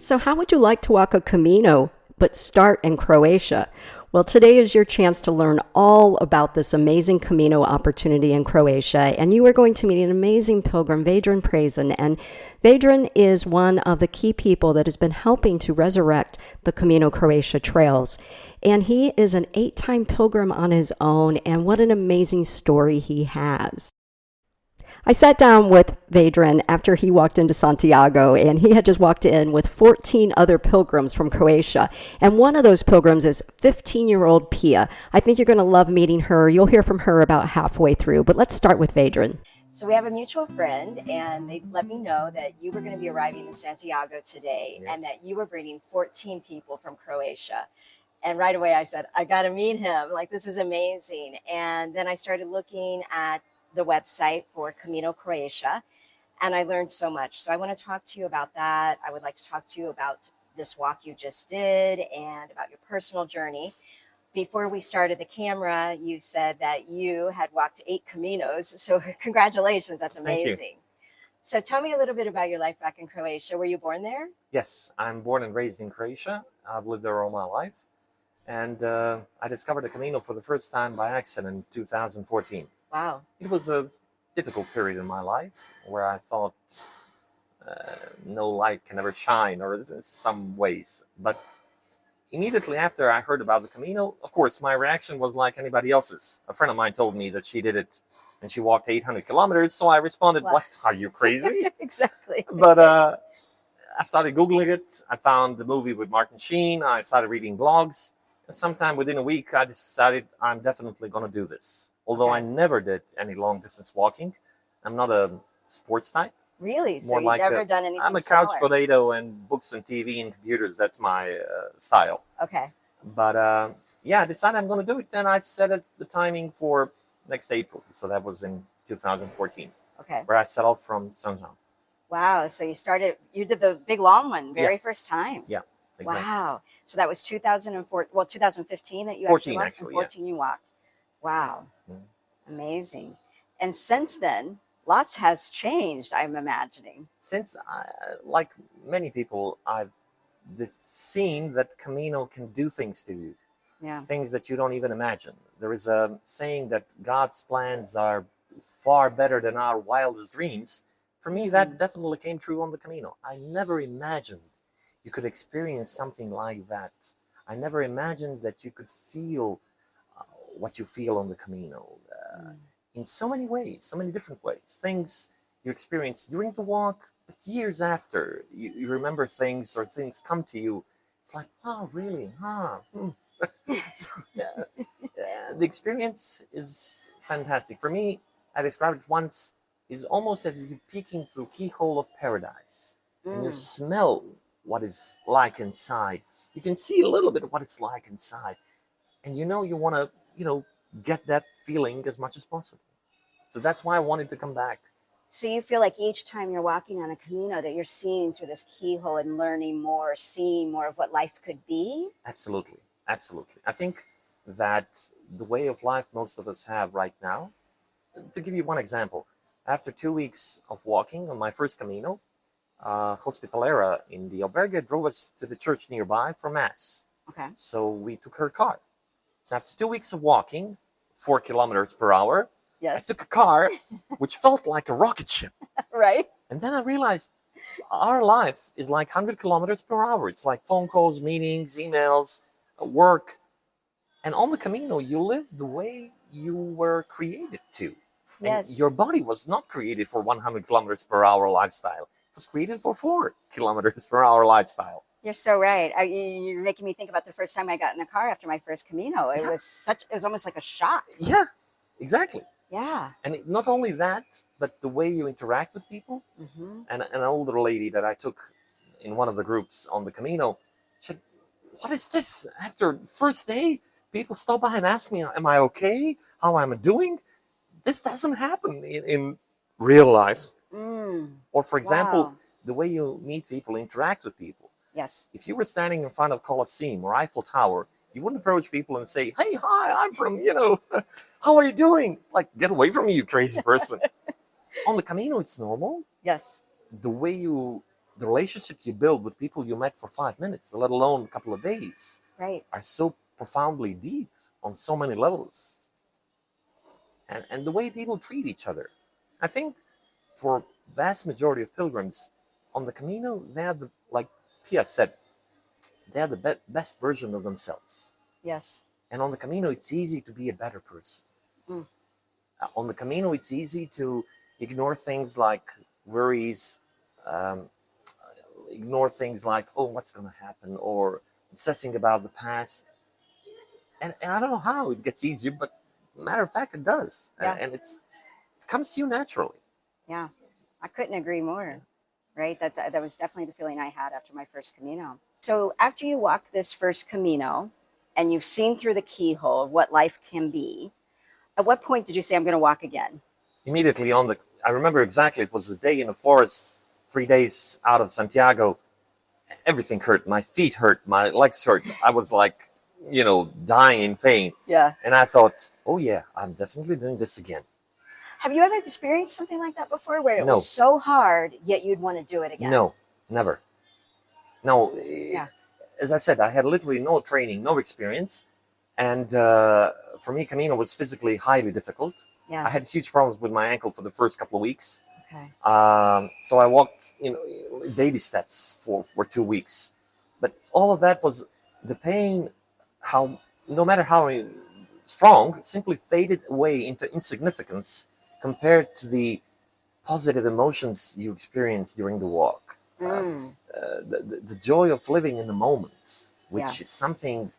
So how would you like to walk a Camino, but start in Croatia? Well, today is your chance to learn all about this amazing Camino opportunity in Croatia, and you are going to meet an amazing pilgrim, Vedran Prazen. And Vedran is one of the key people that has been helping to resurrect the Camino Croatia trails. And he is an 8-time pilgrim on his own, and what an amazing story he has. I sat down with Vedran after he walked into Santiago, and he had just walked in with 14 other pilgrims from Croatia. And one of those pilgrims is 15-year-old Pia. I think you're going to love meeting her. You'll hear from her about halfway through, but let's start with Vedran. So we have a mutual friend, and they let me know that you were going to be arriving in Santiago today, and that you were bringing 14 people from Croatia. And right away I said, I got to meet him. Like, this is amazing. And then I started looking at the website for Camino Croatia, and I learned so much. So I want to talk to you about that. I would like to talk to you about this walk you just did and about your personal journey. Before we started the camera, you said that you had walked 8 Caminos. So congratulations, that's amazing. Thank you. So tell me a little bit about your life back in Croatia. Were you born there? Yes, I'm born and raised in Croatia. I've lived there all my life. And I discovered the Camino for the first time by accident in 2014. Wow. It was a difficult period in my life where I thought no light can ever shine, or in some ways. But immediately after I heard about the Camino, of course, my reaction was like anybody else's. A friend of mine told me that she did it and she walked 800 kilometers. So I responded, Wow. What? Are you crazy? Exactly. But I started Googling it. I found the movie with Martin Sheen. I started reading blogs. And sometime within a week, I decided I'm definitely going to do this. Although I never did any long distance walking. I'm not a sports type. Really? So More you've like never done anything I'm a couch similar? potato, and books and TV and computers, that's my style. Okay. But I decided I'm going to do it. Then I set it the timing for next April. So that was in 2014, Okay. where I set off from Santiago. Wow. So you did the big long one, very first time. Yeah, exactly. Wow. So that was 2015 that you 14 walked? actually, 14 you walked. Wow. Mm. Amazing. And since then, lots has changed, I'm imagining. Since, like many people, I've seen that Camino can do things to you. Yeah. Things that you don't even imagine. There is a saying that God's plans are far better than our wildest dreams. For me, that definitely came true on the Camino. I never imagined you could experience something like that. I never imagined that you could feel what you feel on the Camino in so many ways, so many different ways. Things you experience during the walk, but years after, you remember things, or things come to you. It's like, oh, really? So, the experience is fantastic. For me, I described it once, is almost as you peeking through keyhole of paradise. And you smell what it's like inside. You can see a little bit of what it's like inside. And you want to, get that feeling as much as possible. So that's why I wanted to come back. So you feel like each time you're walking on a Camino that you're seeing through this keyhole and learning more, seeing more of what life could be? Absolutely. Absolutely. I think that the way of life most of us have right now, to give you one example, after 2 weeks of walking on my first Camino, Hospitalera in the albergue drove us to the church nearby for Mass. Okay. So we took her car. So after 2 weeks of walking, 4 kilometers per hour, Yes. I took a car which felt like a rocket ship. Right. And then I realized our life is like 100 kilometers per hour. It's like phone calls, meetings, emails, work. And on the Camino, you live the way you were created to. Yes. And your body was not created for 100 kilometers per hour lifestyle. It was created for 4 kilometers per hour lifestyle. You're so right. You're making me think about the first time I got in a car after my first Camino. It was almost like a shock. Yeah, exactly. Yeah. And not only that, but the way you interact with people. And an older lady that I took in one of the groups on the Camino said, what is this? After the first day, people stop by and ask me, am I okay? How am I doing? This doesn't happen in real life. Or for example, the way you meet people, interact with people. Yes. If you were standing in front of Colosseum or Eiffel Tower, you wouldn't approach people and say, hey, hi, I'm from, how are you doing? Like, get away from me, you crazy person. On the Camino, it's normal. Yes. The the relationships you build with people you met for 5 minutes, let alone a couple of days, Right. are so profoundly deep on so many levels. And the way people treat each other. I think for vast majority of pilgrims on the Camino, they are like Pia said, they are the best version of themselves. Yes. And on the Camino, it's easy to be a better person. Mm. On the Camino, it's easy to ignore things like worries, um, ignore things like, oh, what's going to happen, or obsessing about the past. And I don't know how it gets easier, but matter of fact, it does. Yeah. And it comes to you naturally. Yeah, I couldn't agree more. Right, that was definitely the feeling I had after my first Camino. So after you walk this first Camino, and you've seen through the keyhole of what life can be, at what point did you say, I'm going to walk again? Immediately I remember exactly, it was a day in the forest, 3 days out of Santiago. Everything hurt. My feet hurt. My legs hurt. I was like, dying in pain. Yeah. And I thought, oh yeah, I'm definitely doing this again. Have you ever experienced something like that before, where it No. was so hard, yet you'd want to do it again? No, never. No. Yeah. As I said, I had literally no training, no experience. And for me, Camino was physically highly difficult. Yeah. I had huge problems with my ankle for the first couple of weeks. Okay. So I walked, baby steps for 2 weeks. But all of that was the pain, no matter how strong, simply faded away into insignificance compared to the positive emotions you experience during the walk. The joy of living in the moment, which is something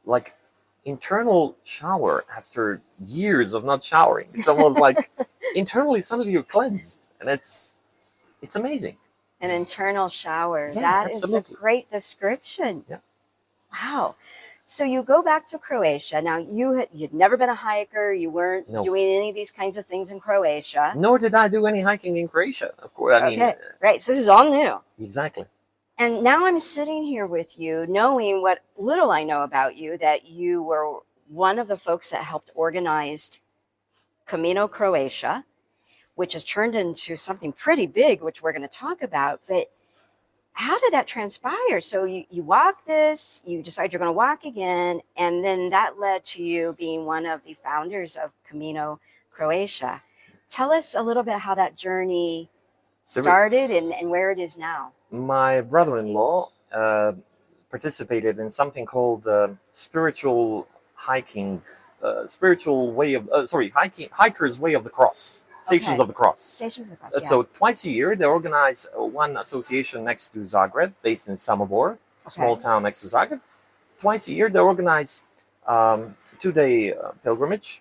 like internal shower after years of not showering. It's almost like internally suddenly you're cleansed, and it's amazing. An internal shower. Yeah, that absolutely. is a great description. Yeah. Wow. So you go back to Croatia. Now you'd never been a hiker. You weren't doing any of these kinds of things in Croatia. Nor did I do any hiking in Croatia, of course. I mean, right. So this is all new. Exactly. And now I'm sitting here with you, knowing what little I know about you, that you were one of the folks that helped organize Camino Croatia, which has turned into something pretty big, which we're going to talk about. But how did that transpire? So you walk this, you decide you're going to walk again, and then that led to you being one of the founders of Camino Croatia. Tell us a little bit how that journey started and where it is now. My brother-in-law participated in something called spiritual hiking, Hiker's Way of the Cross. Stations of the Cross. Stations of the Cross, yeah. So twice a year, they organize one association next to Zagreb, based in Samobor, a small town next to Zagreb. Twice a year, they organize 2-day pilgrimage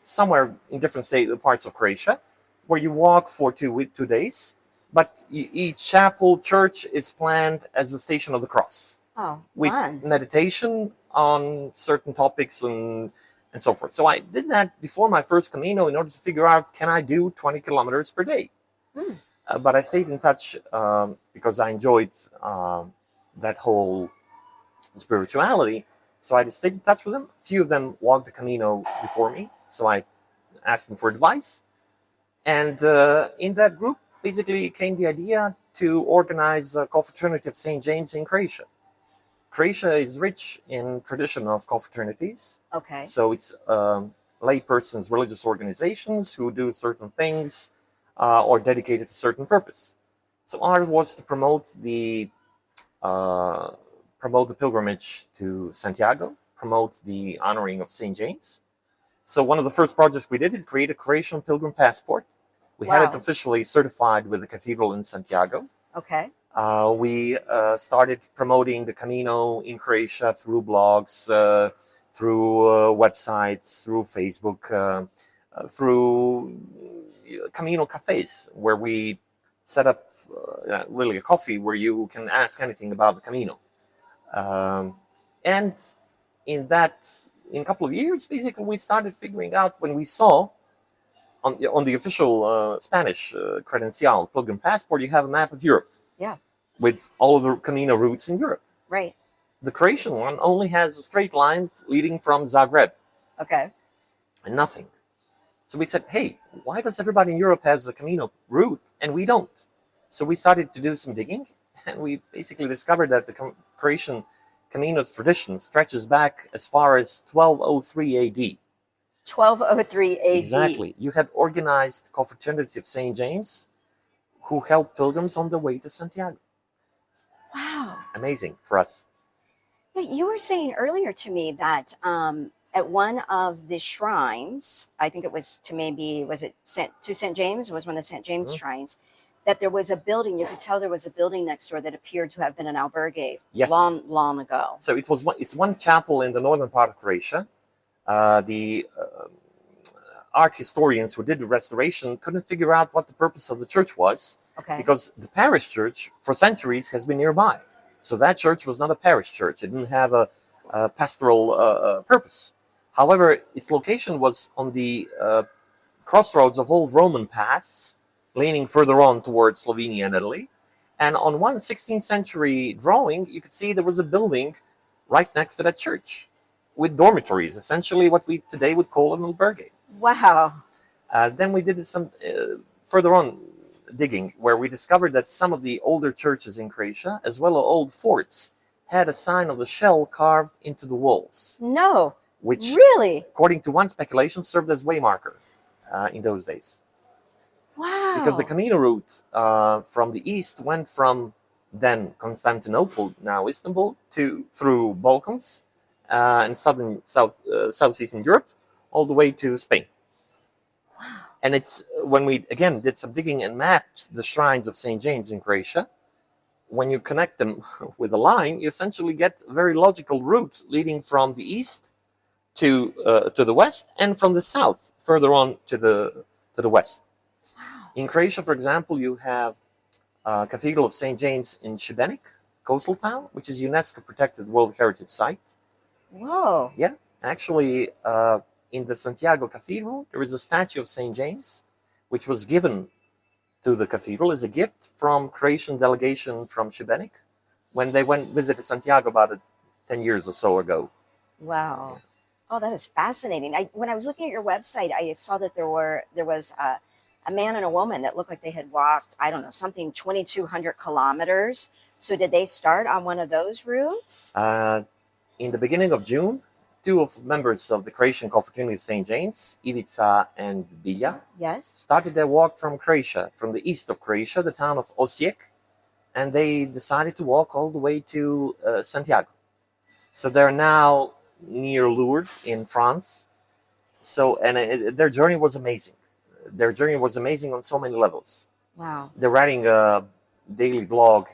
somewhere in different parts of Croatia, where you walk for 2 days, but each chapel, church is planned as a Station of the Cross. Oh, with fun. Meditation on certain topics and so forth. So I did that before my first Camino in order to figure out, can I do 20 kilometers per day? But I stayed in touch because I enjoyed that whole spirituality. So I stayed in touch with them. A few of them walked the Camino before me, so I asked them for advice. And in that group, basically came the idea to organize a confraternity of St. James in Croatia. Croatia is rich in tradition of confraternities. Okay. So it's laypersons, religious organizations who do certain things or dedicated to certain purpose. So ours was to promote the pilgrimage to Santiago, promote the honoring of St. James. So one of the first projects we did is create a Croatian pilgrim passport. We had it officially certified with the cathedral in Santiago. Okay. We started promoting the Camino in Croatia through blogs, through websites, through Facebook, through Camino cafes, where we set up really a coffee where you can ask anything about the Camino. And in a couple of years, basically, we started figuring out, when we saw on the official Spanish credencial, Pilgrim Passport, you have a map of Europe. Yeah. With all of the Camino routes in Europe. Right. The Croatian one only has a straight line leading from Zagreb. Okay. And nothing. So we said, hey, why does everybody in Europe has a Camino route and we don't? So we started to do some digging, And we basically discovered that the Croatian Camino's tradition stretches back as far as 1203 AD. 1203 AD. Exactly. You had organized confraternity of St. James who helped pilgrims on their way to Santiago. Wow. Amazing for us. Yeah, you were saying earlier to me that at one of the shrines, I think it was to St. James, it was one of the St. James shrines, that there was a building, you could tell there was a building next door that appeared to have been an albergue long ago. So it's one chapel in the northern part of Croatia. The art historians who did the restoration couldn't figure out what the purpose of the church was, because the parish church for centuries has been nearby. So that church was not a parish church. It didn't have a pastoral purpose. However, its location was on the crossroads of old Roman paths, leaning further on towards Slovenia and Italy. And on one 16th century drawing, you could see there was a building right next to that church with dormitories, essentially what we today would call an albergue. Wow. Then we did some further on digging, where we discovered that some of the older churches in Croatia, as well as old forts, had a sign of the shell carved into the walls. No. Which, really, according to one speculation, served as waymarker in those days. Wow. Because the Camino route from the east went from then Constantinople, now Istanbul, through Balkans and southeastern Europe, all the way to Spain. Wow. And it's when we again did some digging and mapped the shrines of St. James in Croatia, when you connect them with a line, you essentially get a very logical route leading from the east to the west, and from the south further on to the west. Wow. In Croatia, for example, you have Cathedral of St. James in Šibenik, coastal town, which is UNESCO protected World Heritage Site. Whoa. Yeah, actually, in the Santiago Cathedral, there is a statue of St. James, which was given to the cathedral as a gift from Croatian delegation from Šibenik when they visited Santiago about 10 years or so ago. Wow. Yeah. Oh, that is fascinating. When I was looking at your website, I saw that there was a man and a woman that looked like they had walked, I don't know, something 2,200 kilometers. So did they start on one of those routes? In the beginning of June, two members of the Croatian Confraternity of St. James, Ivica and Bilja, yes, started their walk from Croatia, from the east of Croatia, the town of Osijek, and they decided to walk all the way to Santiago. So they're now near Lourdes in France. So, and their journey was amazing. Their journey was amazing on so many levels. Wow. They're writing a daily blog,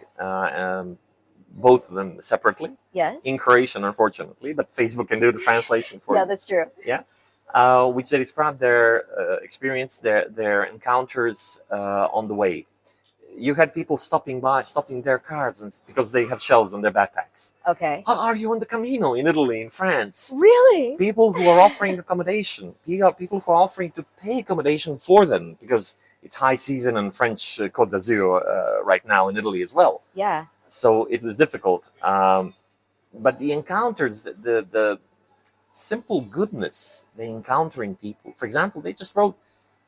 both of them separately. Yes. In Croatian, unfortunately, but Facebook can do the translation for you. Yeah, that's true. Yeah. Which they describe their experience, their encounters on the way. You had people stopping their cars because they have shells on their backpacks. Okay. Are you on the Camino in Italy, in France? Really? People who are offering accommodation. People who are offering to pay accommodation for them, because it's high season in French Côte d'Azur right now in Italy as well. Yeah. So it was difficult. But the encounters, the simple goodness they encountering people. For example, they just wrote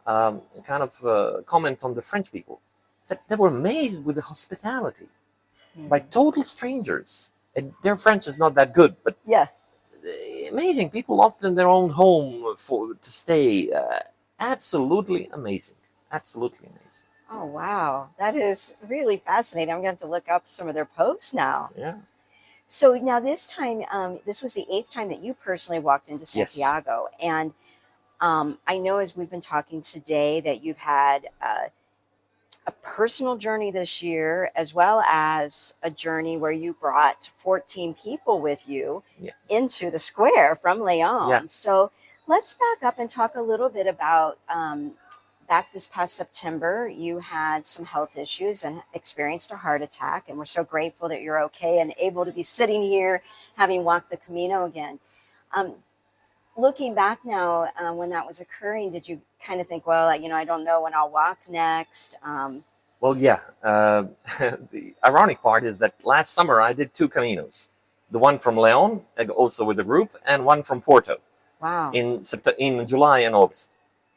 kind of a comment on the French people. Said they were amazed with the hospitality by total strangers. And their French is not that good, but yeah, amazing. People often their own home to stay. Absolutely amazing. Absolutely amazing. Oh, wow. That is really fascinating. I'm going to have to look up some of their posts now. Yeah. So now this time, this was the 8th time that you personally walked into Santiago. Yes. And I know as we've been talking today that you've had a personal journey this year, as well as a journey where you brought 14 people with you into the square from Leon. Yeah. So let's back up and talk a little bit about back this past September, you had some health issues and experienced a heart attack. And we're so grateful that you're okay and able to be sitting here having walked the Camino again. Looking back now, when that was occurring, did you kind of think, well, I don't know when I'll walk next? Well, yeah. The ironic part is that last summer I did 2 Caminos. The one from Leon, also with the group, and one from Porto. Wow. In July and August.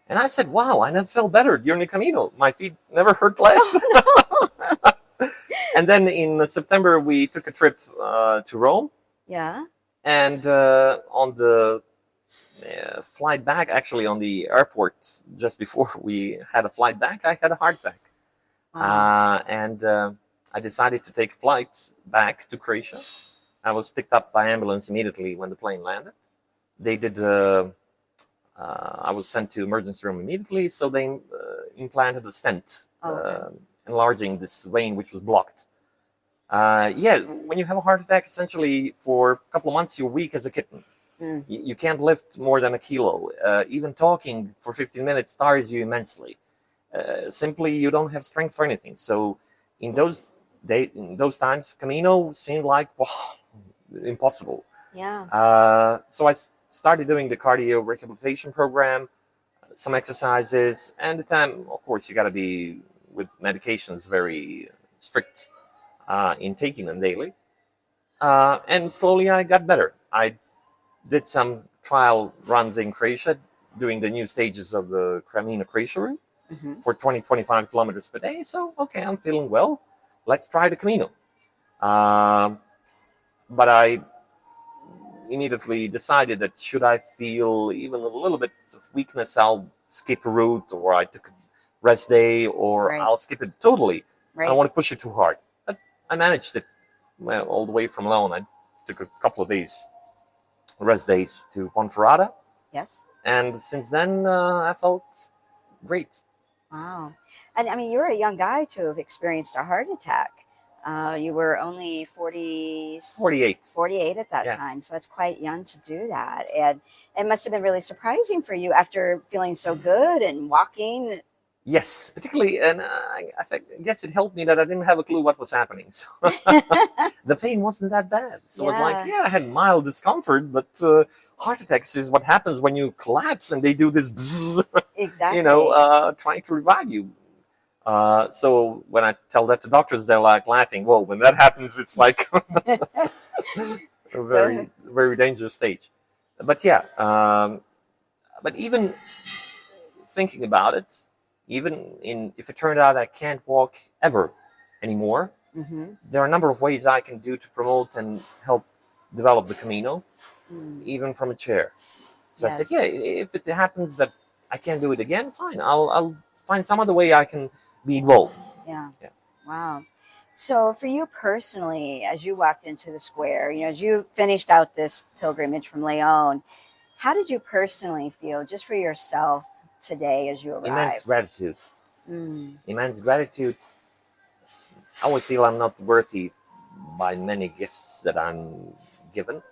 And I said, wow, I never felt better during the Camino. My feet never hurt less. Oh, no. And then in September, we took a trip to Rome. Yeah. And on the flight back, actually on the airport, just before we had a flight back, I had a heart attack. And I decided to take a flight back to Croatia. I was picked up by ambulance immediately when the plane landed. They did. I was sent to emergency room immediately, so they implanted a stent, enlarging this vein which was blocked. When you have a heart attack, essentially for a couple of months you're weak as a kitten. You can't lift more than a kilo. Even talking for 15 minutes tires you immensely. Simply, you don't have strength for anything. So in those times, Camino seemed like impossible. Yeah. So I started doing the cardio rehabilitation program, some exercises, and the time, of course, you got to be with medications very strict in taking them daily. And slowly I got better. I did some trial runs in Croatia, doing the new stages of the Camino Croatia route for 20-25 kilometers per day. So, okay, I'm feeling well. Let's try the Camino. But I immediately decided that should I feel even a little bit of weakness, I'll skip a route, or I took a rest day, or I'll skip it totally. I don't want to push it too hard. But I managed it all the way from Leon. I took a couple of days, rest days, to Ponferrada. Yes. And since then, I felt great. Wow. And I mean, you're a young guy to have experienced a heart attack. You were only 48 at that time. So that's quite young to do that. And it must have been really surprising for you after feeling so good and walking. Yes, particularly, and I guess it helped me that I didn't have a clue what was happening. So the pain wasn't that bad. So it was like, I had mild discomfort, but heart attacks is what happens when you collapse and they do this bzzz, trying to revive you. So when I tell that to doctors, they're like laughing. Whoa, when that happens, it's like a very, very dangerous stage. But but even thinking about it, if it turned out I can't walk ever anymore, there are a number of ways I can do to promote and help develop the Camino, even from a chair. So I said, if it happens that I can't do it again, fine. I'll find some other way I can be involved. Yeah. Wow. So for you personally, as you walked into the square, as you finished out this pilgrimage from Leon, how did you personally feel just for yourself today as you arrived? Immense gratitude. Immense gratitude. I always feel I'm not worthy by many gifts that I'm given.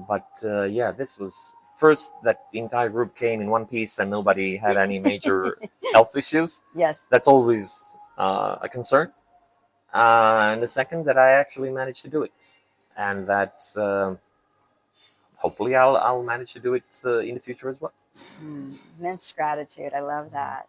But this was first that the entire group came in one piece and nobody had any major health issues. Yes. That's always a concern. And the second, that I actually managed to do it. And that hopefully I'll manage to do it in the future as well. Immense gratitude. I love that.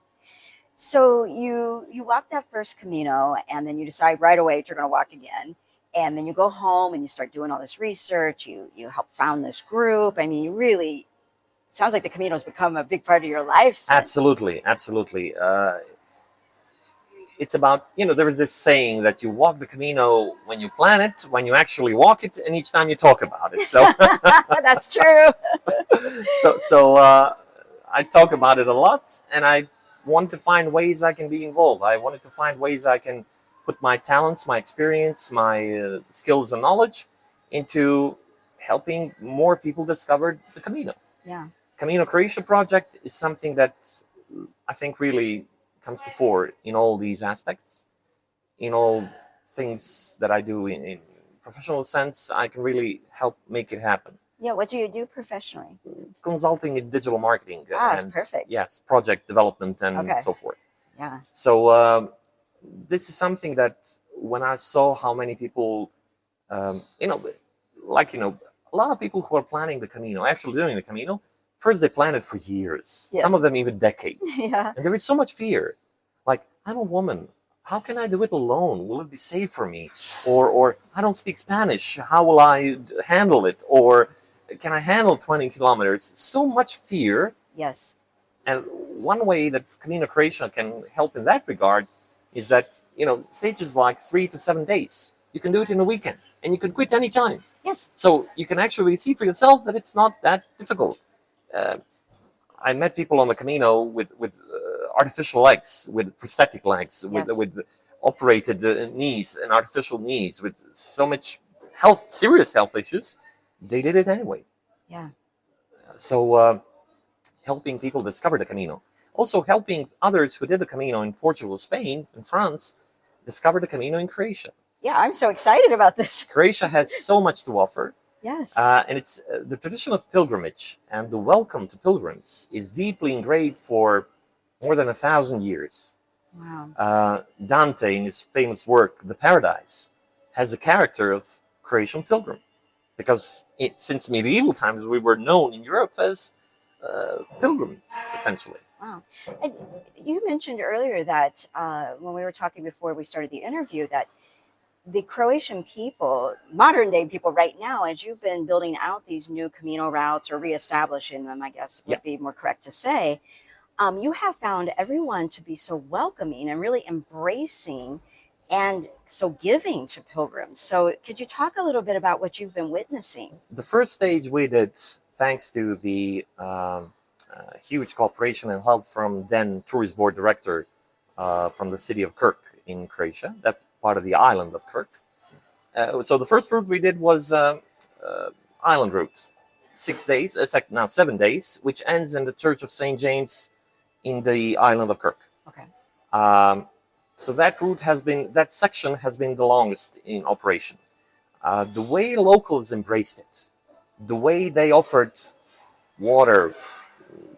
So you walk that first Camino, and then you decide right away you're going to walk again. And then you go home and you start doing all this research. You help found this group. I mean, it sounds like the Camino has become a big part of your life since. Absolutely. It's about, there is this saying that you walk the Camino when you plan it, when you actually walk it, and each time you talk about it. So that's true. so I talk about it a lot, and I want to find ways I can be involved. I wanted to find ways I can put my talents, my experience, my skills and knowledge into helping more people discover the Camino. Yeah. Camino Croatia project is something that I think really comes to fore in all these aspects. In all things that I do in professional sense, I can really help make it happen. Yeah, what do you do professionally? Consulting in digital marketing. And perfect. Yes, project development and so forth. Yeah. So this is something that when I saw how many people, a lot of people who are planning the Camino, actually doing the Camino, first they plan it for years, some of them even decades. Yeah. And there is so much fear. Like, I'm a woman. How can I do it alone? Will it be safe for me? Or I don't speak Spanish. How will I handle it? Or can I handle 20 kilometers? So much fear. Yes. And one way that Camino Croatia can help in that regard is that stages like 3 to 7 days. You can do it in a weekend, and you can quit anytime. Yes. So you can actually see for yourself that it's not that difficult. Uh, I met people on the Camino with artificial legs, with prosthetic legs, Yes. with operated knees and artificial knees, with so much serious health issues. They did it anyway. Yeah. So helping people discover the Camino, also helping others who did the Camino in Portugal, Spain, and France discover the Camino in Croatia. Yeah, I'm so excited about this. Croatia has so much to offer. Yes. And it's the tradition of pilgrimage and the welcome to pilgrims is deeply engraved for more than 1,000 years. Wow. Dante, in his famous work, The Paradise, has a character of Croatian pilgrim, because since medieval times we were known in Europe as pilgrims, essentially. Wow. And you mentioned earlier that when we were talking before we started the interview, that the Croatian people, modern day people right now, as you've been building out these new Camino routes or reestablishing them, I guess would be more correct to say, you have found everyone to be so welcoming and really embracing and so giving to pilgrims. So could you talk a little bit about what you've been witnessing? The first stage we did, thanks to the huge cooperation and help from then tourist board director from the city of Kirk in Croatia, that part of the island of Kirk. So the first route we did was island route, 6 days, now 7 days, which ends in the Church of St. James in the island of Kirk. Okay. So that section has been the longest in operation. The way locals embraced it, the way they offered water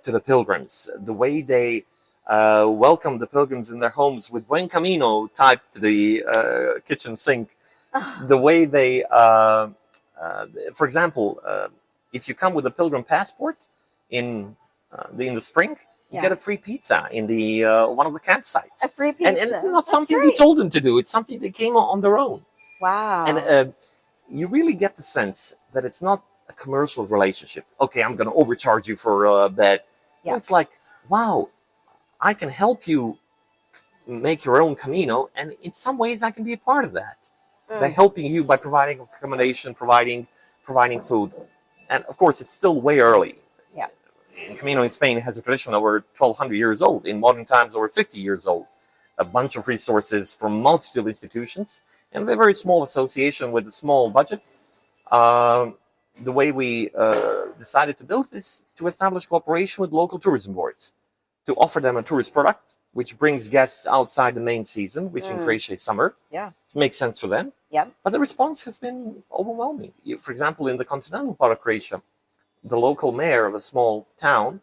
to the pilgrims, the way they welcomed the pilgrims in their homes with Buen Camino typed to the kitchen sink, the way they, for example, if you come with a pilgrim passport in the spring, you get a free pizza in the one of the campsites. A free pizza. And it's not something we told them to do. It's something they came on their own. Wow. And you really get the sense that it's not a commercial relationship. Okay, I'm going to overcharge you for a bed. Yeah. It's like, wow, I can help you make your own Camino, and in some ways I can be a part of that. By helping you, by providing accommodation, providing food. And of course, it's still way early. Yeah. Camino in Spain has a tradition over 1,200 years old. In modern times, over 50 years old. A bunch of resources from multiple institutions, and a very small association with a small budget. The way we decided to build this, to establish cooperation with local tourism boards, to offer them a tourist product, which brings guests outside the main season, which in Croatia is summer. Yeah. It makes sense for them. Yeah. But the response has been overwhelming. For example, in the continental part of Croatia, the local mayor of a small town,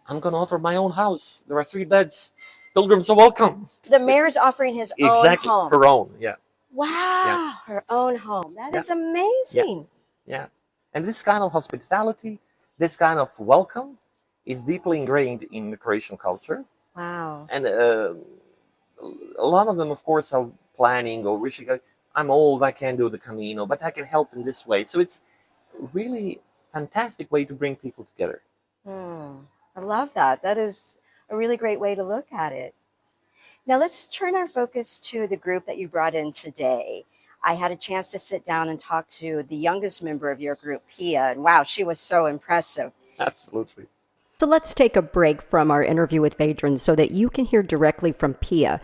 I'm going to offer my own house. There are 3 beds. Pilgrims are welcome. The mayor's offering his own home. Exactly, her own, yeah. Wow, yeah. Her own home. That is amazing. Yeah. And this kind of hospitality, this kind of welcome is deeply ingrained in the Croatian culture. Wow. And a lot of them, of course, are planning or wishing, I'm old, I can't do the Camino, but I can help in this way. So it's really fantastic way to bring people together. I love that. That is a really great way to look at it. Now let's turn our focus to the group that you brought in today. I had a chance to sit down and talk to the youngest member of your group, Pia, and wow, she was so impressive. Absolutely. So let's take a break from our interview with Vedran so that you can hear directly from Pia.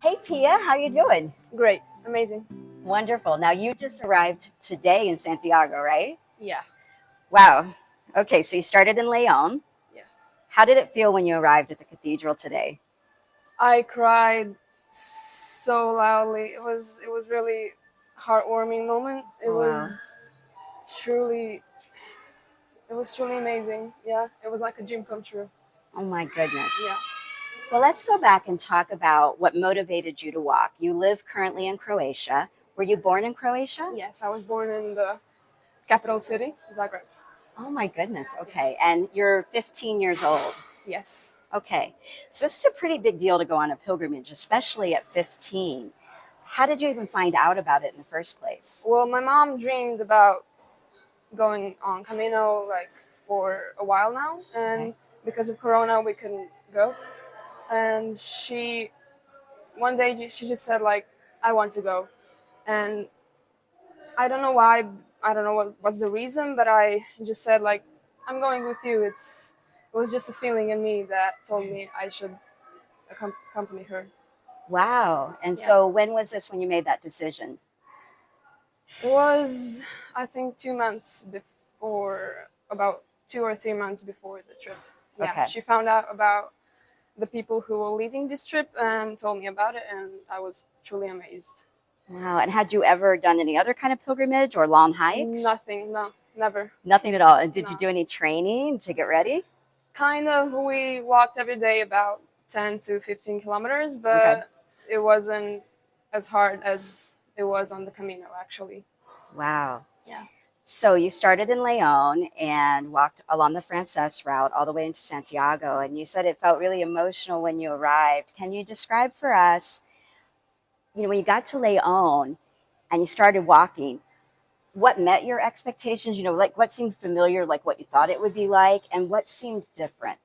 Hey Pia, how you doing? Great, amazing. Wonderful. Now you just arrived today in Santiago, right? Yeah. Wow. Okay, so you started in Leon. Yeah. How did it feel when you arrived at the cathedral today? I cried so loudly. It was really heartwarming moment. It was truly amazing. Yeah, it was like a dream come true. Oh my goodness. Yeah. Well, let's go back and talk about what motivated you to walk. You live currently in Croatia. Were you born in Croatia? Yes, I was born in the capital city, Zagreb. Oh my goodness. Okay. And you're 15 years old. Yes. Okay. So this is a pretty big deal to go on a pilgrimage, especially at 15. How did you even find out about it in the first place? Well, my mom dreamed about going on Camino like for a while now, and because of Corona, we couldn't go. And she one day she just said like, "I want to go," and I don't know why. I don't know what's the reason, but I just said like, "I'm going with you." It was just a feeling in me that told me I should accompany her. Wow. And Yeah. so when was this when you made that decision? It was, I think, 2 months before, about 2 or 3 months before the trip. Yeah, Okay. she found out about the people who were leading this trip and told me about it, and I was truly amazed. Wow. And had you ever done any other kind of pilgrimage or long hikes? Nothing, no, never. Nothing at all. And did you No. do any training to get ready? Kind of, we walked every day about 10 to 15 kilometers, but Okay. it wasn't as hard as it was on the Camino, actually. Wow. Yeah. So you started in Leon and walked along the Frances route all the way into Santiago. And you said it felt really emotional when you arrived. Can you describe for us, when you got to Leon and you started walking, what met your expectations? Like what seemed familiar, like what you thought it would be like, and what seemed different?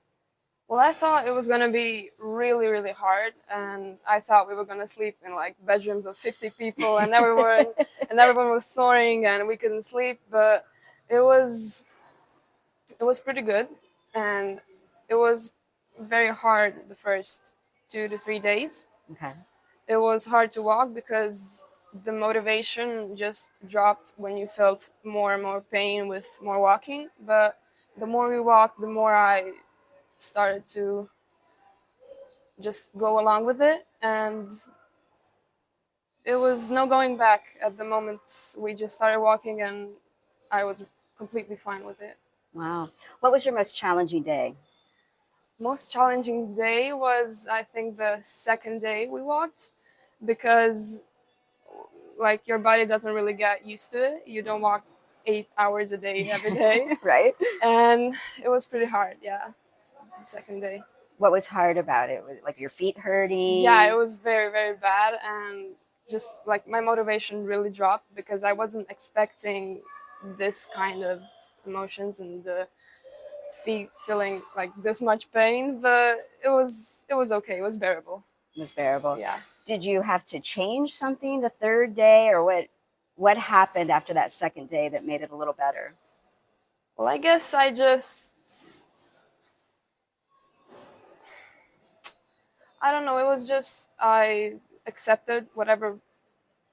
Well, I thought it was going to be really, really hard, and I thought we were going to sleep in like bedrooms of 50 people, and everyone was snoring, and we couldn't sleep. But it was pretty good, and it was very hard the first 2 to 3 days. Okay. It was hard to walk because the motivation just dropped when you felt more and more pain with more walking. But the more we walked, the more I started to just go along with it, and it was no going back at the moment we just started walking, and I was completely fine with it. Wow. What was your most challenging day? Most challenging day was, I think, the second day we walked, because like your body doesn't really get used to it. You don't walk 8 hours a day every day. Right? And it was pretty hard. Yeah, the second day. What was hard about it? Was it like your feet hurting? Yeah, it was very, very bad, and just like my motivation really dropped because I wasn't expecting this kind of emotions and the feet feeling like this much pain, but it was okay. It was bearable. It was bearable. Yeah. Did you have to change something the third day, or what happened after that second day that made it a little better? Well, I guess I don't know. It was just I accepted whatever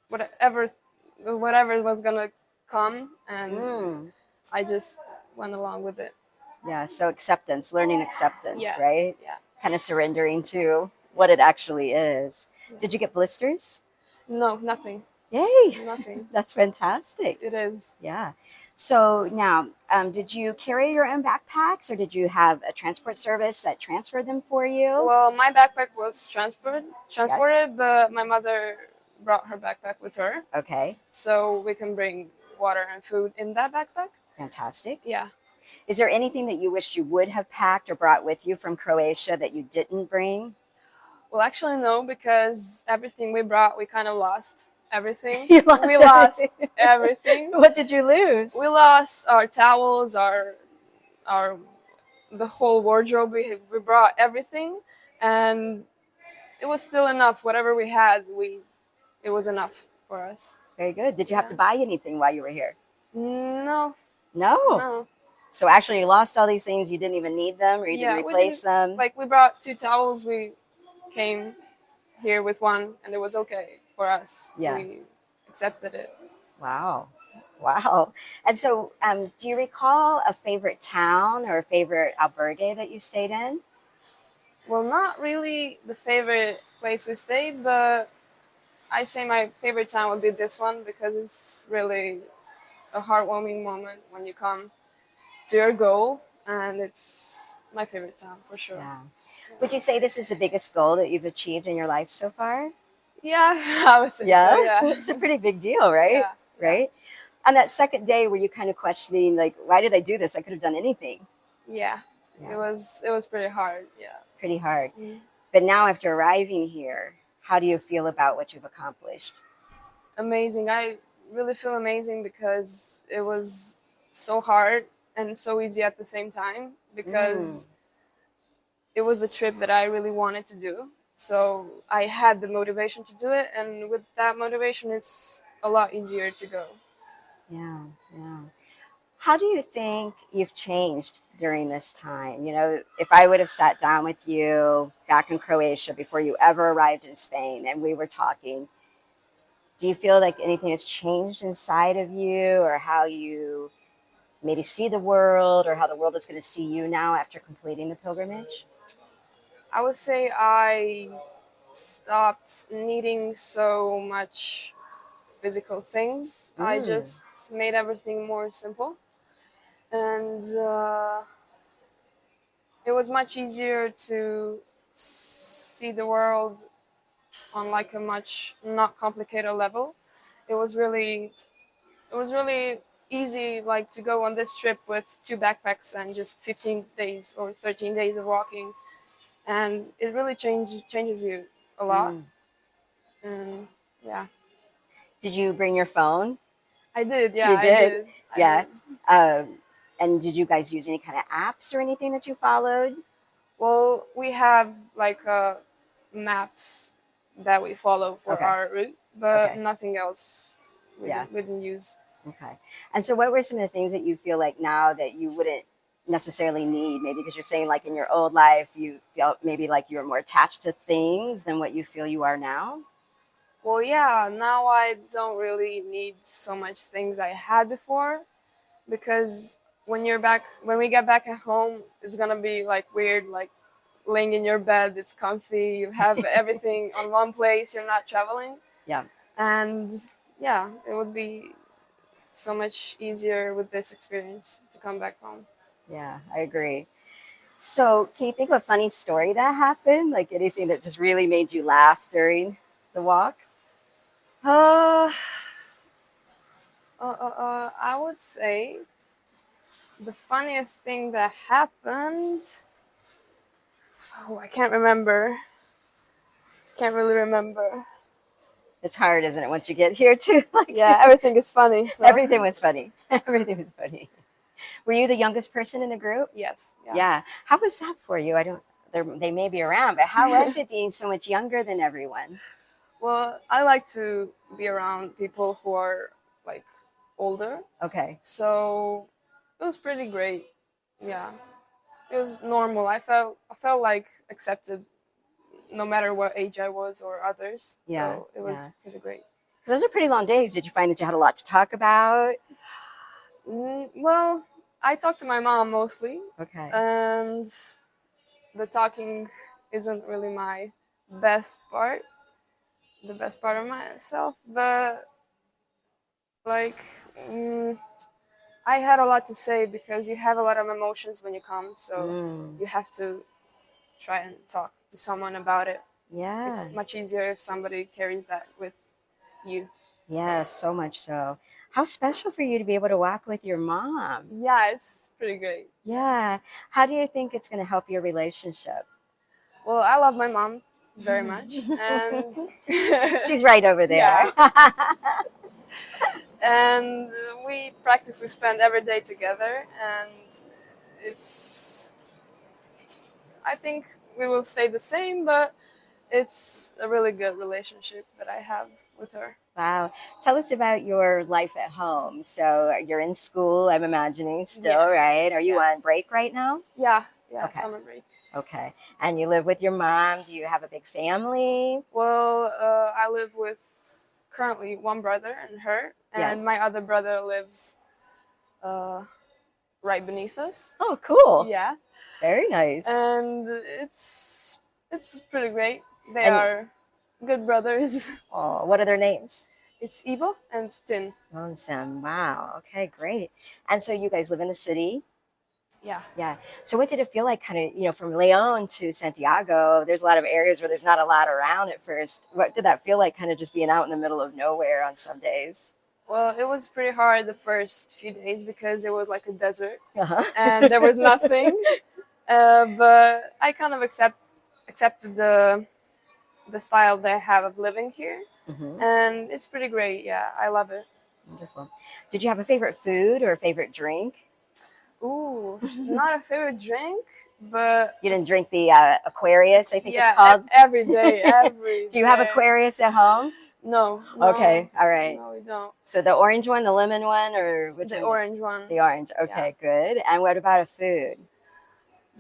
was gonna come, and I just went along with it. Yeah, so acceptance, learning acceptance, Yeah. right? Yeah. Kind of surrendering to what it actually is. Yes. Did you get blisters? No, nothing. Yay! Nothing. That's fantastic. It is. Yeah. So now, did you carry your own backpacks, or did you have a transport service that transferred them for you? Well, my backpack was transported, but my mother brought her backpack with her, Okay, so we can bring water and food in that backpack. fantastic. Yeah. Is there anything that you wished you would have packed or brought with you from Croatia that you didn't bring? Well, actually, no, because everything we brought, we kind of lost everything. You lost we lost everything. everything. What did you lose? We lost our towels, our the whole wardrobe. We brought everything, and it was still enough. Whatever we had, it was enough for us. Very good. Did you have to buy anything while you were here? No, No. no. So actually, you lost all these things. You didn't even need them, or you didn't replace them. Like we brought 2 towels. We came here with one, and it was okay for us. Yeah. We accepted it. Wow. Wow. And so, do you recall a favorite town or a favorite albergue that you stayed in? Well, not really the favorite place we stayed, but I say my favorite town would be this one because it's really a heartwarming moment when you come to your goal, and it's my favorite town for sure. Yeah. Would you say this is the biggest goal that you've achieved in your life so far? Yeah, I would say so, yeah. It's a pretty big deal, right? Yeah. Right? On that second day, were you kind of questioning, like, why did I do this? I could have done anything. Yeah. Yeah. It was pretty hard, yeah. Pretty hard. Mhm. But now, after arriving here, how do you feel about what you've accomplished? Amazing. I really feel amazing because it was so hard, and so easy at the same time, because it was the trip that I really wanted to do. So I had the motivation to do it, and with that motivation, it's a lot easier to go. Yeah, yeah. How do you think you've changed during this time? You know, if I would have sat down with you back in Croatia before you ever arrived in Spain and we were talking, do you feel like anything has changed inside of you, or how you maybe see the world, or how the world is going to see you now after completing the pilgrimage? I would say I stopped needing so much physical things. I Mm, just made everything more simple, and it was much easier to see the world on like a much not complicated level. It was really it was really easy, like, to go on this trip with two backpacks and just 15 days or 13 days of walking, and it really changes you a lot. mm. And yeah, Did you bring your phone? I did. Yeah, You I did? did. I Yeah. did. And did you guys use any kind of apps or anything that you followed? Well, we have like maps that we follow for Okay. our route, but Okay. nothing else Yeah. we didn't use. Okay. And so what were some of the things that you feel like now that you wouldn't necessarily need? Maybe because you're saying like in your old life, you felt maybe like you were more attached to things than what you feel you are now? Well, yeah, now I don't really need so much things I had before, because when we get back at home, it's gonna be like weird, like laying in your bed, it's comfy, you have everything on one place, you're not traveling. Yeah. And yeah, it would be so much easier with this experience to come back home. Yeah, I agree. So can you think of a funny story that happened? Like anything that just really made you laugh during the walk? Uh, I would say the funniest thing that happened. Oh, I can't remember. Can't really remember. It's hard, isn't it, once you get here too? Like Yeah, everything is funny. So everything was funny. Everything was funny. Were you the youngest person in the group? yes, yeah. Yeah. How was that for you? I don't. They may be around, but how was it being so much younger than everyone? Well, I like to be around people who are like older, Okay. so it was pretty great. Yeah, it was normal. I felt like accepted, no matter what age I was or others. Yeah. So it was Yeah. pretty great. Because those are pretty long days. Did you find that you had a lot to talk about? Well, I talk to my mom mostly, Okay. and the talking isn't really my best part, the best part of myself, but like, I had a lot to say because you have a lot of emotions when you come, so Mm. you have to try and talk to someone about it. Yeah. It's much easier if somebody carries that with you. Yeah. So much so. How special for you to be able to walk with your mom. Yeah, it's pretty great. Yeah. How do you think it's going to help your relationship? Well, I love my mom very much, and She's right over there. yeah, and we practically spend every day together, and it's, I think we will stay the same, but it's a really good relationship that I have with her. Wow. Tell us about your life at home. So you're in school, I'm imagining still, Yes. right? Are you Yeah. on break right now? Yeah, Okay. summer break. Okay. And you live with your mom. Do you have a big family? Well, I live with currently one brother and her, and Yes. my other brother lives uh, right beneath us. Oh, cool. Yeah, Very nice. and it's pretty great. They And are good brothers. oh, what are their names? It's Ivo and Tin. Lonesome. Wow. Okay, great. And so you guys live in the city? Yeah. Yeah. So what did it feel like kind of, from Leon to Santiago? There's a lot of areas where there's not a lot around at first. What did that feel like kind of just being out in the middle of nowhere on some days? Well, it was pretty hard the first few days because it was like a desert Uh-huh. and there was nothing. But I kind of accepted the style they have of living here, Mhm. and it's pretty great. Yeah, I love it. Wonderful. Did you have a favorite food or a favorite drink? Ooh, not a favorite drink, but You didn't drink the Aquarius, I think yeah, it's called? every day, every Do you have day. Aquarius at home? No, Okay, all right. no, we don't. So the orange one, the lemon one, or which The one? orange one. The orange. Okay, good. And what about a food?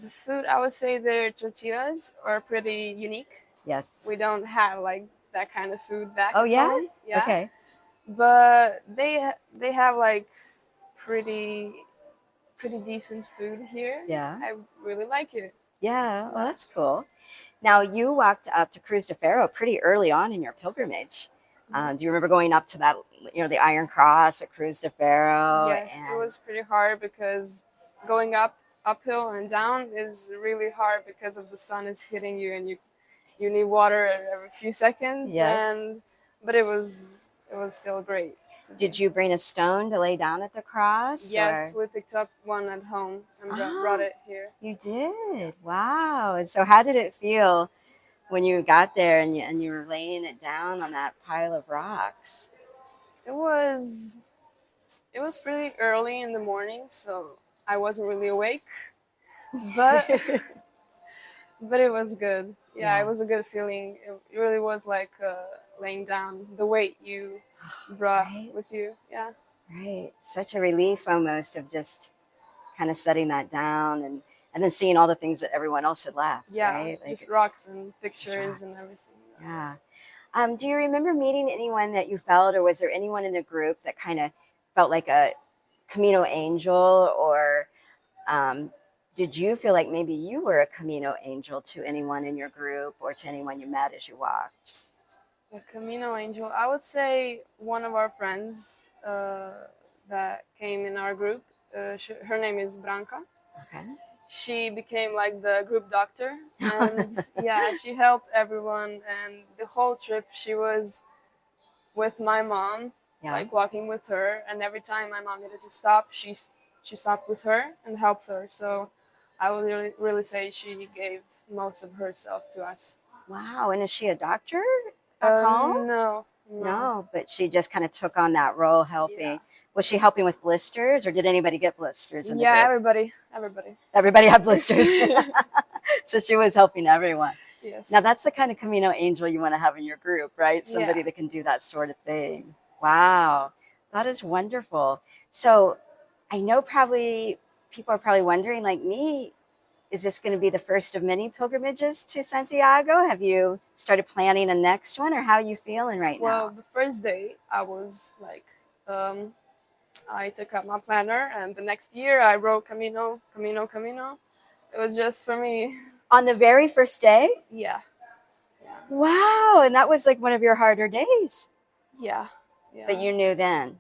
The food, I would say their tortillas are pretty unique. Yes. We don't have like that kind of food back Oh, at yeah? home. Yeah. Okay. But they have like pretty decent food here. Yeah. I really like it. Yeah. Well, that's cool. Now, you walked up to Cruz de Ferro pretty early on in your pilgrimage. Do you remember going up to that, the Iron Cross at Cruz de Ferro? Yes, it was pretty hard because going uphill and down is really hard because of the sun is hitting you and you need water every few seconds. Yes. But it was still great. Did you bring a stone to lay down at the cross? Yes, or? we picked up one at home and brought it here. You did? Wow. And so how did it feel when you got there and you were laying it down on that pile of rocks? It was pretty early in the morning, so I wasn't really awake. But but it was good. Yeah, it was a good feeling. It really was like laying down the weight you brought with you. Yeah. Right. Such a relief almost of just kind of setting that down and then seeing all the things that everyone else had left. Yeah, right? Like just rocks and pictures and everything. Yeah. Do you remember meeting anyone that you felt, or was there anyone in the group that kind of felt like a Camino angel, or did you feel like maybe you were a Camino angel to anyone in your group or to anyone you met as you walked? A Camino angel, I would say one of our friends that came in our group, her name is Branka. Okay. She became like the group doctor, and yeah, she helped everyone, and the whole trip she was with my mom, like walking with her, and every time my mom needed to stop, she stopped with her and helped her. So I would really say she gave most of herself to us. Wow. And is she a doctor back home? No, but she just kind of took on that role helping. Yeah. Was she helping with blisters, or did anybody get blisters in the group? Everybody had blisters. So she was helping everyone. Yes. Now that's the kind of Camino angel you want to have in your group, right? Somebody that can do that sort of thing. Wow. That is wonderful. So I know people are probably wondering, like me, is this going to be the first of many pilgrimages to Santiago? Have you started planning a next one, or how are you feeling right now? Well, the first day I was like, I took out my planner, and the next year I wrote Camino. It was just for me. On the very first day? Yeah. Wow. And that was like one of your harder days. Yeah. But you knew then.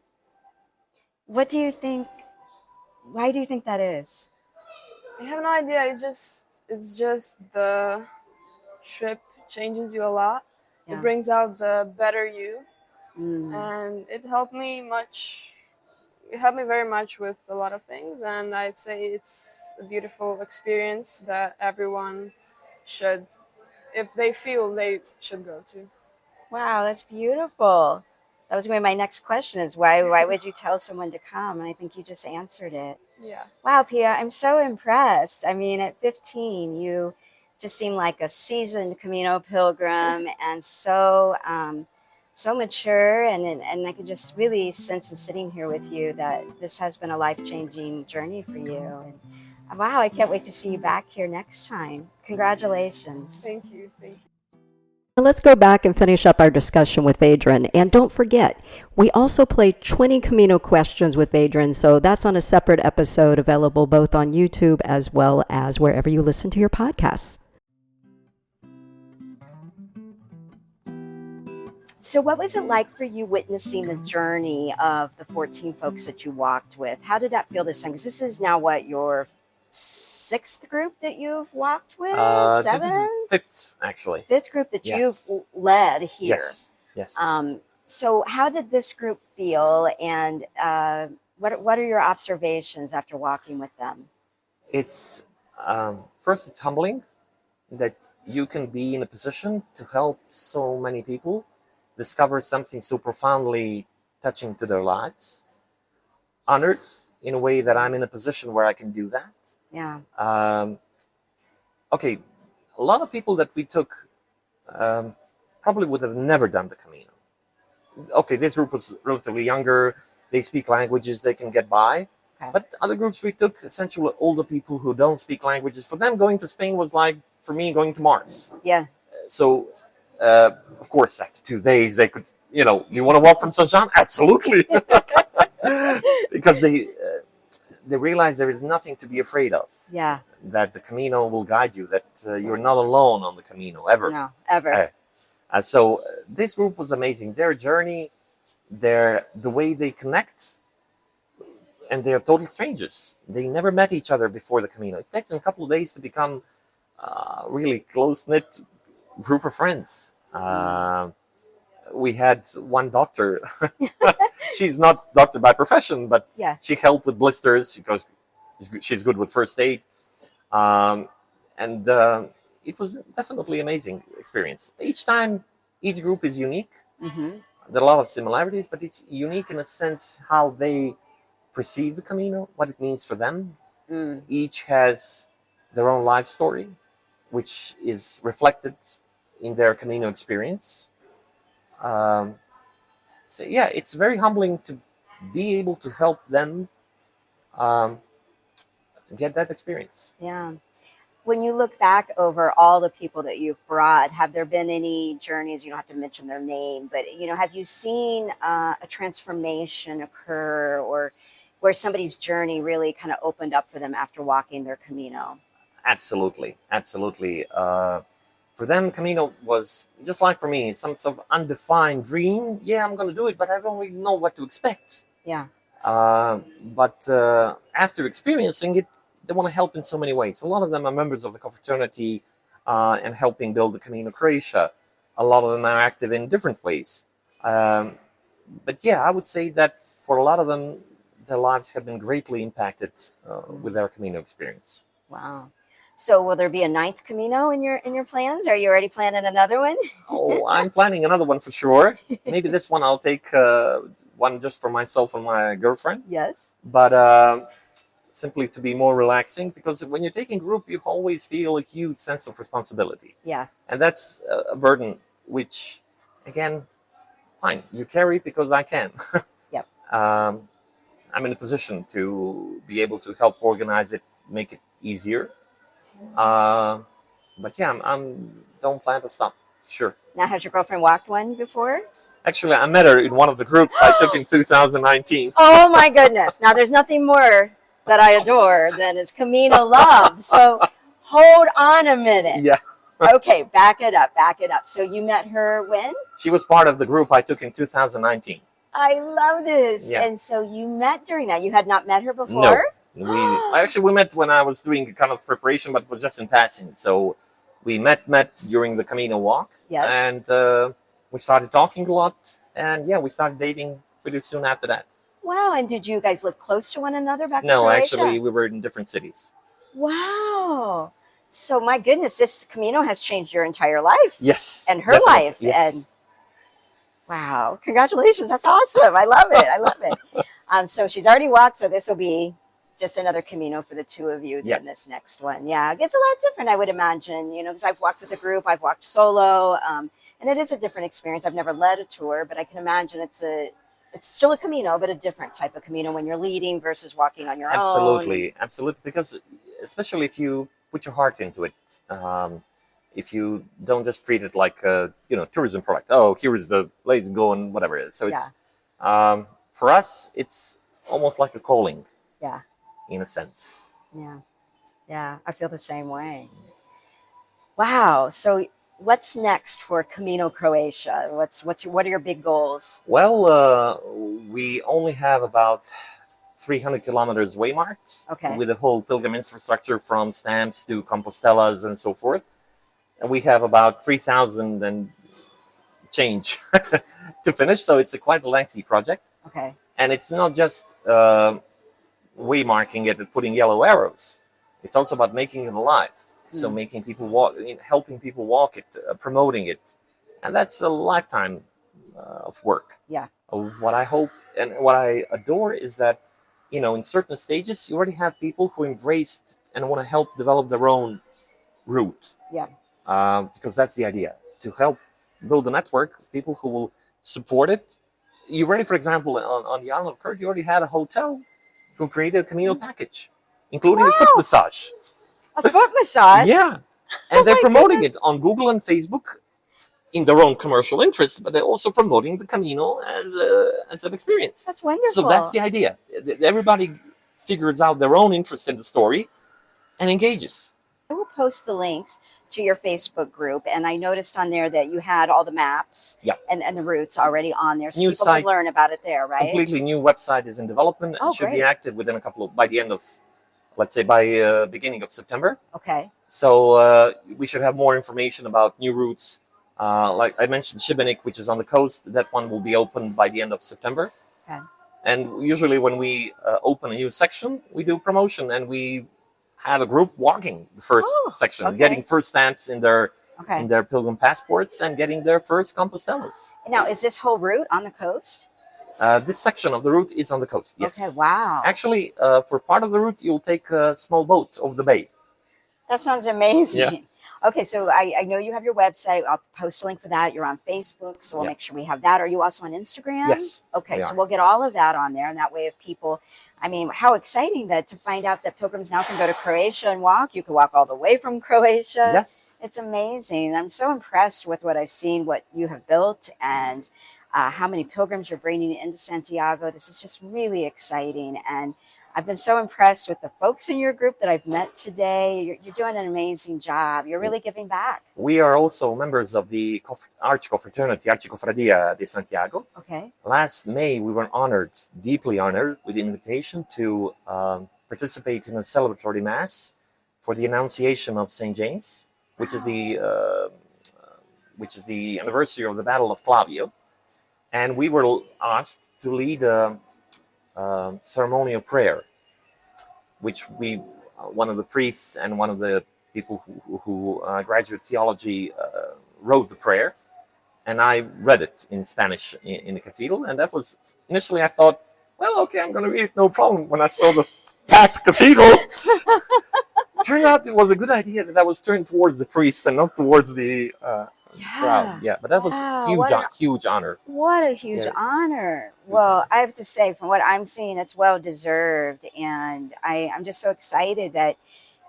What do you think? Why do you think that is? I have no idea. It's just the trip changes you a lot. Yeah. It brings out the better you. And it helped me very much with a lot of things, and I'd say it's a beautiful experience that everyone should, if they feel, they should go to. Wow, that's beautiful. That was going to be my next question, is why would you tell someone to come? And I think you just answered it. Yeah. Wow, Pia, I'm so impressed. I mean, at 15, you just seem like a seasoned Camino pilgrim and so mature, and I could just really sense in sitting here with you that this has been a life-changing journey for you. And wow, I can't wait to see you back here next time. Congratulations. Thank you. Let's go back and finish up our discussion with Vedran. And don't forget, we also played 20 Camino questions with Vedran, so that's on a separate episode available both on YouTube as well as wherever you listen to your podcasts. So what was it like for you witnessing the journey of the 14 folks that you walked with? How did that feel this time? Because this is now your sixth group that you've walked with? Seventh? Fifth, actually. Fifth group that you've led here. Yes. So how did this group feel, and what are your observations after walking with them? It's first, it's humbling that you can be in a position to help so many people discover something so profoundly touching to their lives. Honored in a way that I'm in a position where I can do that. Yeah. Okay, a lot of people that we took probably would have never done the Camino. Okay, this group was relatively younger. They speak languages, they can get by. Okay. But other groups we took, essentially older people who don't speak languages. For them, going to Spain was like, for me, going to Mars. Yeah. So, of course, after 2 days, they could, do you want to walk from Saint Jean? Absolutely. Because they realize there is nothing to be afraid of. Yeah. That the Camino will guide you, that you're not alone on the Camino, ever. No, ever. So this group was amazing. Their journey, the way they connect, and they're total strangers. They never met each other before the Camino. It takes them a couple of days to become really close-knit group of friends. We had one doctor. She's not doctor by profession, but Yeah. she helped with blisters because she's good with first aid. And it was definitely amazing experience. Each group is unique. Mm-hmm. There are a lot of similarities, but it's unique in a sense how they perceive the Camino, what it means for them. Mm. Each has their own life story, which is reflected in their Camino experience. So yeah, it's very humbling to be able to help them get that experience. Yeah. When you look back over all the people that you've brought, have there been any journeys, you don't have to mention their name, but have you seen a transformation occur, or where somebody's journey really kind of opened up for them after walking their Camino? Absolutely. For them, Camino was just like for me, some sort of undefined dream. Yeah, I'm going to do it, but I don't really know what to expect. Yeah. But after experiencing it, they want to help in so many ways. A lot of them are members of the confraternity and helping build the Camino Croatia. A lot of them are active in different ways. But yeah, I would say that for a lot of them, their lives have been greatly impacted with their Camino experience. Wow. So will there be a 9th Camino in your plans? Are you already planning another one? Oh, I'm planning another one for sure. Maybe this one I'll take one just for myself and my girlfriend. Yes. But simply to be more relaxing, because when you're taking group, you always feel a huge sense of responsibility. Yeah. And that's a burden, which, again, fine, you carry because I can. Yep. I'm in a position to be able to help organize it, make it easier. But yeah, I'm don't plan to stop, sure. Now, has your girlfriend walked one before? Actually, I met her in one of the groups I took in 2019. Oh my goodness. Now, there's nothing more that I adore than is Camino love. So hold on a minute. Yeah. Okay, back it up. So you met her when? She was part of the group I took in 2019. I love this. Yeah. And so you met during that. You had not met her before? No. We met when I was doing kind of preparation, but it was just in passing. So we met during the Camino walk. Yes. And we started talking a lot. And yeah, we started dating pretty soon after that. Wow. And did you guys live close to one another back in No, Croatia? actually, we were in different cities. Wow. So my goodness, this Camino has changed your entire life. Yes. And her definitely. life. Yes. And wow, congratulations. That's awesome. I love it. So she's already walked, so this will be just another Camino for the two of you than this next one. Yeah, it gets a lot different, I would imagine, because I've walked with a group, I've walked solo, and it is a different experience. I've never led a tour, but I can imagine it's still a Camino, but a different type of Camino when you're leading versus walking on your own. Absolutely, because especially if you put your heart into it, if you don't just treat it like a tourism product. Oh, here is the place, go and whatever it is. So it's for us, it's almost like a calling. Yeah. In a sense. Yeah, I feel the same way. Wow. So what's next for Camino Croatia? What are your big goals? Well, we only have about 300 kilometers waymarked. Okay. With the whole Pilgrim infrastructure from stamps to Compostelas and so forth. And we have about 3,000 and change to finish. So it's quite a lengthy project. Okay. And it's not just waymarking it and putting yellow arrows. It's also about making it alive. So making people walk, helping people walk it, promoting it. And that's a lifetime of work. Yeah. What I hope and what I adore is that in certain stages, you already have people who embraced and want to help develop their own route. Yeah. Because that's the idea, to help build a network of people who will support it. You already, for example, on the island of Crete, you already had a hotel who created a Camino package, including a foot Wow. massage. A foot massage? Yeah. And Oh they're my promoting goodness. it on Google and Facebook in their own commercial interest, but they're also promoting the Camino as an experience. That's wonderful. So that's the idea. Everybody figures out their own interest in the story and engages. I will post the links to your Facebook group, and I noticed on there that you had all the maps Yeah. and the routes already on there, so New people site. can learn about it there, right? Completely new website is in development and Oh, should be great. active within by the end of, let's say, by beginning of September. Okay. So we should have more information about new routes. Like I mentioned, Šibenik, which is on the coast, that one will be open by the end of September. Okay. And usually when we open a new section, we do promotion and we have a group walking the first section, okay. getting first stamps in their Okay. in their Pilgrim passports and getting their first Compostelas. Now, is this whole route on the coast? This section of the route is on the coast, yes. Okay, wow. Actually, for part of the route, you'll take a small boat over the bay. That sounds amazing. Yeah. Okay, so I know you have your website. I'll post a link for that. You're on Facebook, so we'll Yeah. make sure we have that. Are you also on Instagram? Yes. Okay, we so are. we'll get all of that on there, and that way, if people, I mean, how exciting that to find out that pilgrims now can go to Croatia and walk. You can walk all the way from Croatia. Yes. It's amazing. I'm so impressed with what I've seen, what you have built, and how many pilgrims you're bringing into Santiago. This is just really exciting, and I've been so impressed with the folks in your group that I've met today. You're doing an amazing job. You're really giving back. We are also members of the Archconfraternity, Archicofradia de Santiago. Okay. Last May, we were honored, deeply honored, with the invitation to participate in a celebratory mass for the Annunciation of St. James, which is the anniversary of the Battle of Clavio. And we were asked to lead a ceremonial prayer, which one of the priests and one of the people who graduate theology wrote the prayer, and I read it in Spanish in the cathedral. And that was initially, I thought, well, okay, I'm going to read it, no problem. When I saw the packed cathedral, turned out it was a good idea that I was turned towards the priest and not towards the crowd. Yeah, but that was huge honor. What a huge honor. Well, I have to say, from what I'm seeing, it's well deserved. And I'm just so excited that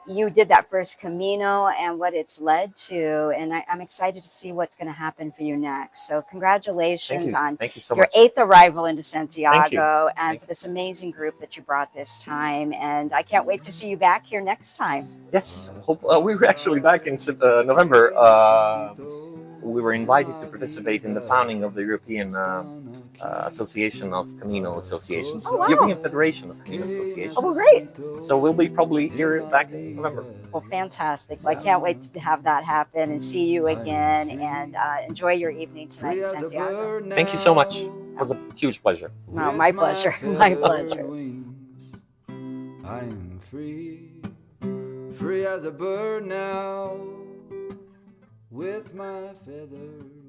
you did that first Camino and what it's led to. And I'm excited to see what's going to happen for you next. So congratulations on your 8th arrival into Santiago and for this amazing group that you brought this time. And I can't wait to see you back here next time. Yes. We were actually back in November. We were invited to participate in the founding of the European Association of Camino Associations. Oh, wow. European Federation of Camino Associations. Oh, well, great. So we'll be probably here back in November. Well, fantastic. Well, I can't wait to have that happen and see you again, and enjoy your evening tonight in Santiago. Thank you so much. It was a huge pleasure. No, my pleasure. My pleasure. I am free, free as a bird now, with my feathers